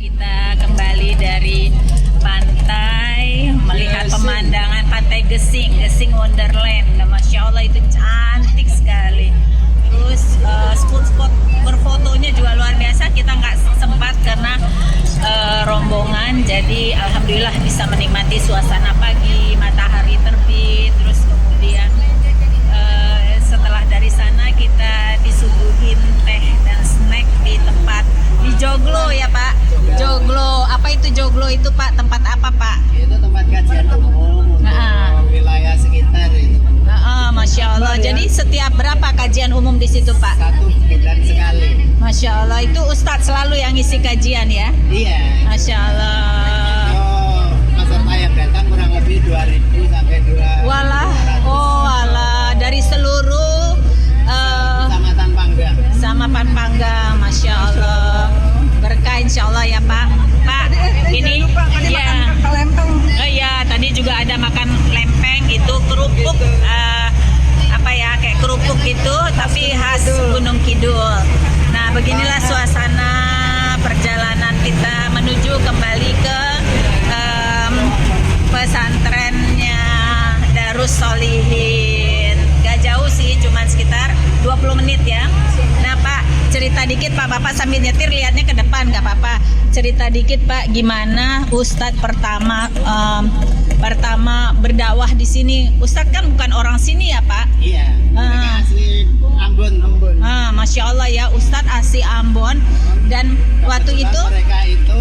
Kita kembali dari pantai, melihat pemandangan pantai Gesing Wonderland. Nah, Masya Allah itu cantik sekali. Terus spot-spot berfotonya juga luar biasa. Kita nggak sempat karena rombongan, jadi alhamdulillah bisa menikmati suasana pagi, matahari terbit. Terus kemudian setelah dari sana kita disuguhin teh dan snack di tempat di Joglo ya Pak. Joglo, apa itu Joglo itu Pak? Tempat apa Pak? Itu tempat kajian umum untuk wilayah sekitar itu. Masya Allah. Jadi setiap berapa kajian umum di situ Pak? Satu bulan sekali. Masya Allah. Itu Ustadz selalu yang isi kajian ya? Iya. Masya Allah. Oh, peserta yang datang kurang lebih 2.000 sampai 2.000. Walah, oh walah, dari seluruh Kecamatan Panggang. sama Panggang, Masya Allah. Berkah insya Allah ya Pak. Pak, ini ya. Oh iya, tadi juga ada makan lempeng itu kerupuk apa ya, kayak kerupuk itu tapi khas Gunung Kidul. Nah, beginilah suasana perjalanan kita menuju kembali ke pesantrennya Darus Sholihin. Gak jauh sih, cuman sekitar 20 menit ya. Nah Pak, cerita dikit Pak, Bapak sambil nyetir lihatnya ke depan gak apa-apa. Cerita dikit Pak, gimana Ustadz pertama berdakwah di sini. Ustadz kan bukan orang sini ya Pak? Iya. Mereka asli Ambon. Masya Allah ya, Ustadz asli Ambon. Dan waktu itu mereka itu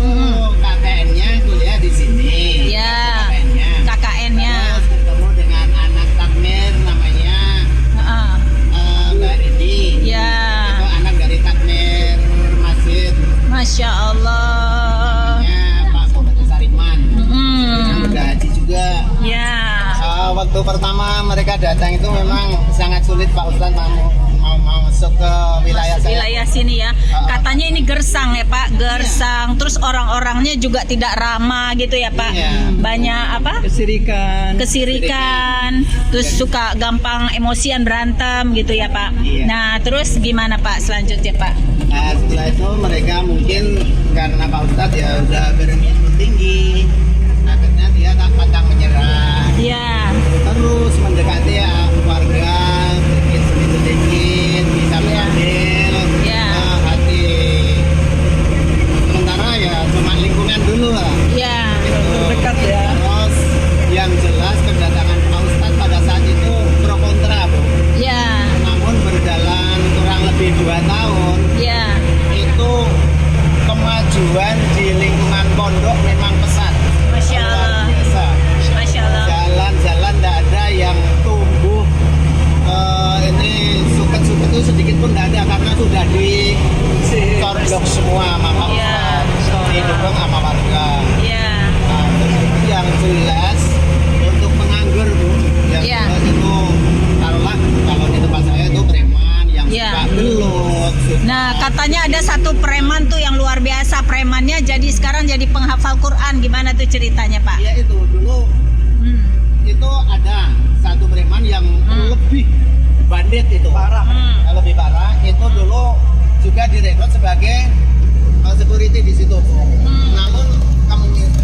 KKN-nya kuliah di sini. ya KKN-nya. KKN-nya. Terus ketemu dengan anak takmir namanya Mbak Rini. Ya, Itu anak dari takmir masjid. Masya Allah. Pak Bupati Sariman. Yang udah haji juga. Ya. Waktu pertama mereka datang itu memang sangat sulit Pak Ustadz mau masuk ke wilayah saya. Wilayah sini ya. Katanya ini gersang ya Pak, gersang. Terus orang-orangnya juga tidak ramah gitu ya Pak. Iya. Banyak apa? Kesirikan. Terus suka gampang emosian, berantem gitu ya Pak. Iya. Nah, terus gimana Pak selanjutnya Pak? Nah, setelah itu mereka mungkin karena Pak Ustadz ya udah berilmu tinggi, akhirnya dia tak pantang menyerah. Ya. Terus mendekati warga sedikit bisa mengambil Ya. hati. Sementara ya cuma lingkungan dulu lah. Ya. Dekat ya. Terus yang jelas kedatangan Pak Ustadz pada saat itu pro kontra Bu. Ya. Namun berjalan kurang lebih 2 tahun Ya. itu kemajuan di lingkungan pondok memang pesat. Masya Allah. Luar biasa. Masya Allah. Jalan-jalan tidak ada yang tumbuh ini suket-suket itu sedikit pun tidak ada karena sudah di blok semua sama Pak Iya. Ustadz. Didukung sama warga. Ya. Nah, terus itu yang jelas untuk penganggur Bu, yang Iya. jelas itu taruhlah kalau di tempat saya itu preman yang Iya. suka gelut. Nah, katanya ada satu preman tuh yang luar biasa. Premannya jadi sekarang jadi penghafal Quran. Gimana tuh ceritanya Pak? Ya itu dulu itu ada satu preman yang lebih bandit itu parah, lebih parah. Itu dulu juga direkrut sebagai security di situ. Namun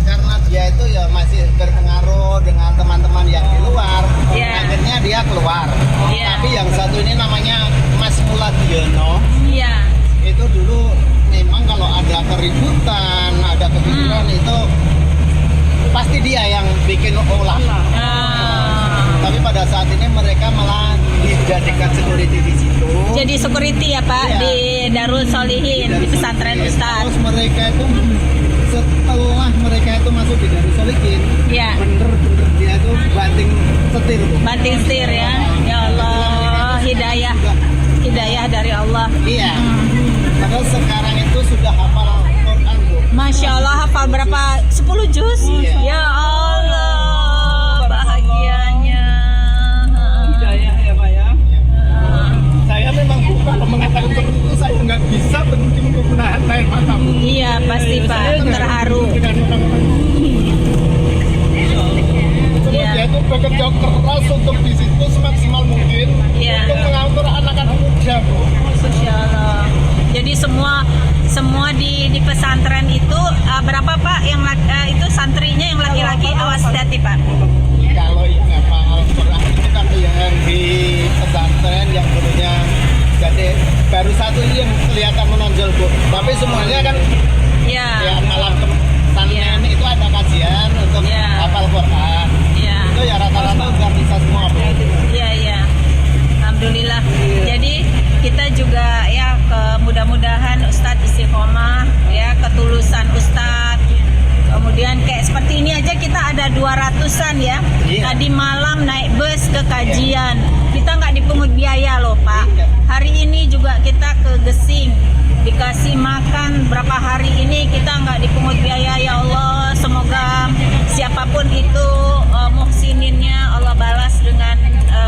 karena dia itu ya masih berpengaruh dengan teman-teman yang di luar, Yeah. akhirnya dia keluar. Yeah. Tapi yang satu ini namanya Mas Muladiono. Iya. Itu dulu memang kalau ada keributan, ada kepikiran itu pasti dia yang bikin olah. Tapi pada saat ini mereka malah dijadikan security di situ. Jadi security ya Pak Iya. di Darul Sholihin, di pesantren Terus Ustadz. mereka itu setelah mereka itu masuk di Darul Sholihin, Iya. bener-bener dia itu banting setir Bu. Banting setir ya. Ya Allah, hidayah dari Allah. Iya. Padahal sekarang itu sudah hafal Quran Bu. Masya Allah, hafal berapa? 10 juz? Iya. Ya Allah, bahagianya. Hidayah ya Pak ya. Saya memang kalau mengatakan seperti itu saya nggak bisa berhenti untuk menahan air mata. Iya, pasti Pak, terharu. Dengan orang-orang. Terus Iya. dia itu bekerja keras untuk di situ semaksimal mungkin Iya. untuk mengatur anak-anak muda Bu. Masya Allah. Jadi semua di pesantren itu berapa Pak yang itu santrinya yang laki-laki awas hati Pak? Kalau yang hafal Al-Quran itu kan yang di pesantren yang dulunya jadi baru satu ini yang kelihatan menonjol Bu. Tapi semuanya kan Ya. ya malam Senin itu ada kajian untuk Ya. hafal Quran. Ya. Itu ya rata-rata udah bisa semua Bu. Iya iya. Alhamdulillah. Jadi kita juga ya mudah-mudahan Ustadz istiqomah ya ketulusan Ustadz. Kemudian kayak seperti ini aja kita ada 200-an ya. Iya. Tadi malam naik bus ke kajian. Kita nggak dipungut biaya loh Pak. Iya. Hari ini juga kita ke Gesing. Dikasih makan berapa hari ini kita nggak dipungut biaya ya Allah. Semoga siapapun itu muhsininnya Allah balas dengan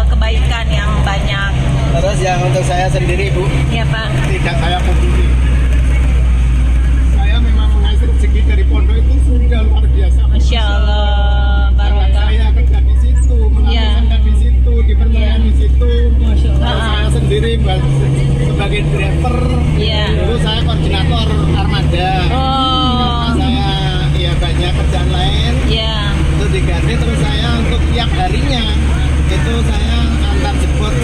kebaikan yang banyak. Terus yang untuk saya sendiri Bu, Ya Pak. tidak saya pungkiri. Saya memang mengais rezeki dari pondok itu sudah luar biasa. Masya Allah. Karena Barokah. saya kerja di situ, Iya. melakukan di situ, dipercaya di situ. Masya Allah. Kalau saya sendiri sebagai driver, Iya. dulu saya koordinator armada. Oh. Karena saya ya banyak kerjaan lain, Ya. itu diganti terus saya untuk tiap harinya itu saya antar jemput